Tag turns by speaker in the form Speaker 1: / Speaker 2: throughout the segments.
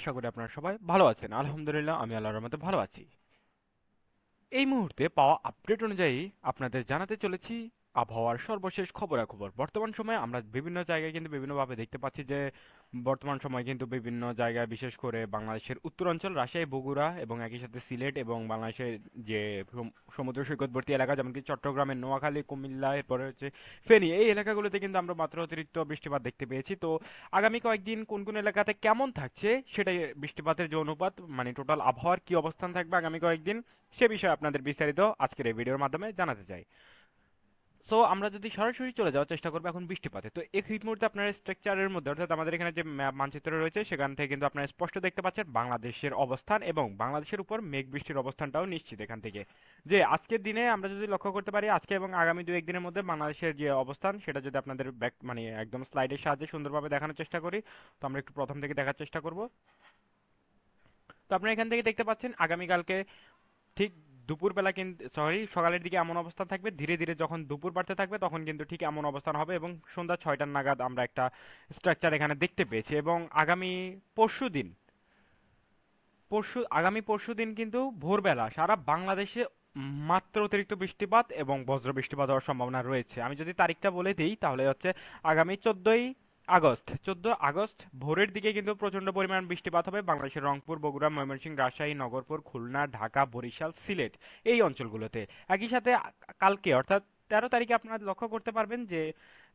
Speaker 1: আশা করি আপনারা সবাই ভালো আছেন। আলহামদুলিল্লাহ আমি আল্লাহর রহমতে ভালো আছি। এই মুহূর্তে পাওয়া আপডেট অনুযায়ী আপনাদের জানাতে চলেছি আবহাওয়ার সর্বশেষ খবরাখবর। বর্তমান সময়ে আমরা বিভিন্ন জায়গায় কিন্তু বিভিন্নভাবে দেখতে পাচ্ছি যে বর্তমান সময়ে কিন্তু বিভিন্ন জায়গায় বিশেষ করে বাংলাদেশের উত্তরাঞ্চল রাজশাহী, বগুড়া এবং একই সাথে সিলেট এবং বাংলাদেশের যে সমুদ্র সৈকতবর্তী এলাকা যেমন কি চট্টগ্রামের নোয়াখালী, কুমিল্লা, এরপরে হচ্ছে ফেনী, এই এলাকাগুলোতে কিন্তু আমরা মাত্র অতিরিক্ত বৃষ্টিপাত দেখতে পেয়েছি। তো আগামী কয়েকদিন কোন কোন এলাকাতে কেমন থাকছে সেটাই, বৃষ্টিপাতের যে অনুপাত মানে টোটাল আবহাওয়ার কি অবস্থান থাকবে আগামী কয়েকদিন, সে বিষয়ে আপনাদের বিস্তারিত আজকের এই ভিডিওর মাধ্যমে জানাতে চাই। সো আমরা যদি সরাসরি চলে যাওয়ার চেষ্টা করবো এখন বৃষ্টিপাতে, তো এই মুহূর্তে আপনার স্ট্রাকচারের মধ্যে অর্থাৎ আমাদের এখানে যে ম্যাপ মানচিত্র রয়েছে সেখান থেকে কিন্তু আপনারা স্পষ্ট দেখতে পাচ্ছেন বাংলাদেশের অবস্থান এবং বাংলাদেশের উপর মেঘ বৃষ্টির অবস্থানটাও নিশ্চিত এখান থেকে। যে আজকের দিনে আমরা যদি লক্ষ্য করতে পারি আজকে এবং আগামী দু একদিনের মধ্যে বাংলাদেশের যে অবস্থান সেটা যদি আপনাদের ব্যাক মানে একদম স্লাইডের সাহায্যে সুন্দরভাবে দেখানোর চেষ্টা করি, তো আমরা একটু প্রথম থেকে দেখার চেষ্টা করব। তো আপনারা এখান থেকে দেখতে পাচ্ছেন আগামীকালকে ঠিক দুপুরবেলা কিন্তু সকালের দিকে এমন অবস্থান থাকবে, ধীরে ধীরে যখন দুপুর বাড়তে থাকবে তখন কিন্তু ঠিক এমন অবস্থান হবে এবং সন্ধ্যা 6টার নাগাদ আমরা একটা স্ট্রাকচার এখানে দেখতে পেয়েছি। এবং আগামী পরশু দিন কিন্তু ভোরবেলা সারা বাংলাদেশে মাত্র অতিরিক্ত বৃষ্টিপাত এবং বজ্র বৃষ্টিপাত হওয়ার সম্ভাবনা রয়েছে। আমি যদি তারিখটা বলে দিই তাহলে হচ্ছে আগামী 14 আগস্ট ভোরের দিকে কিন্তু প্রচন্ড পরিমাণ বৃষ্টিপাত হবে বাংলাদেশের রংপুর, বগুড়া, ময়মনসিংহ, রাজশাহী, নগরপুর, খুলনা, ঢাকা, বরিশাল, সিলেট এই অঞ্চলগুলোতে। একই সাথে কালকে অর্থাৎ 13 তারিখে আপনারা লক্ষ্য করতে পারবেন যে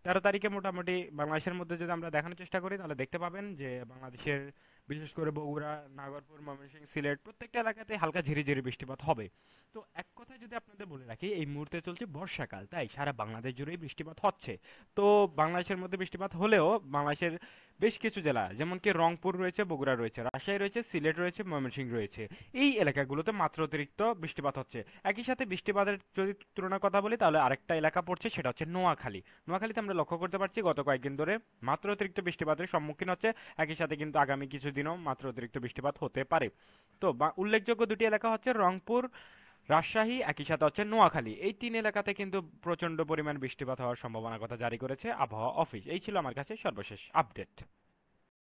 Speaker 1: 13 তারিখে মোটামুটি বাংলাদেশের মধ্যে যদি আমরা দেখানোর চেষ্টা করি তাহলে দেখতে পাবেন যে বাংলাদেশের বিশেষ করে বগুড়া, নাগরপুর, ময়মনসিংহ, সিলেট প্রত্যেকটা এলাকাতে হালকা ঝিরিঝিরি বৃষ্টিপাত হবে। তো এক কথায় যদি আপনাদের বলে রাখি এই মুহূর্তে চলছে বর্ষাকাল, তাই সারা বাংলাদেশ জুড়েই বৃষ্টিপাত হচ্ছে। তো বাংলাদেশের মধ্যে বৃষ্টিপাত হলেও বাংলাদেশের বেশ কিছু জেলা যেমন কি রংপুর রয়েছে, বগুড়া রয়েছে, রাজশাহী রয়েছে, সিলেট রয়েছে, ময়মনসিংহ রয়েছে, এই এলাকাগুলোতে মাত্র অতিরিক্ত বৃষ্টিপাত হচ্ছে। একই সাথে বৃষ্টিপাতের যদি তুলনার কথা বলি তাহলে আরেকটা এলাকা পড়ছে সেটা হচ্ছে নোয়াখালী। নোয়াখালীতে আমরা লক্ষ্য করতে পারছি গত কয়েকদিন ধরে মাত্র অতিরিক্ত বৃষ্টিপাতের সম্মুখীন হচ্ছে। একই সাথে কিন্তু আগামী কিছুদিনও মাত্র অতিরিক্ত বৃষ্টিপাত হতে পারে। তো উল্লেখযোগ্য দুটি এলাকা হচ্ছে রংপুর, রাজশাহী, একই সাথে হচ্ছে নোয়াখালী, এই তিন এলাকাতে কিন্তু প্রচন্ড পরিমাণ বৃষ্টিপাত হওয়ার সম্ভাবনার কথা জারি করেছে আবহাওয়া অফিস। এই ছিল আমার কাছে সর্বশেষ আপডেট।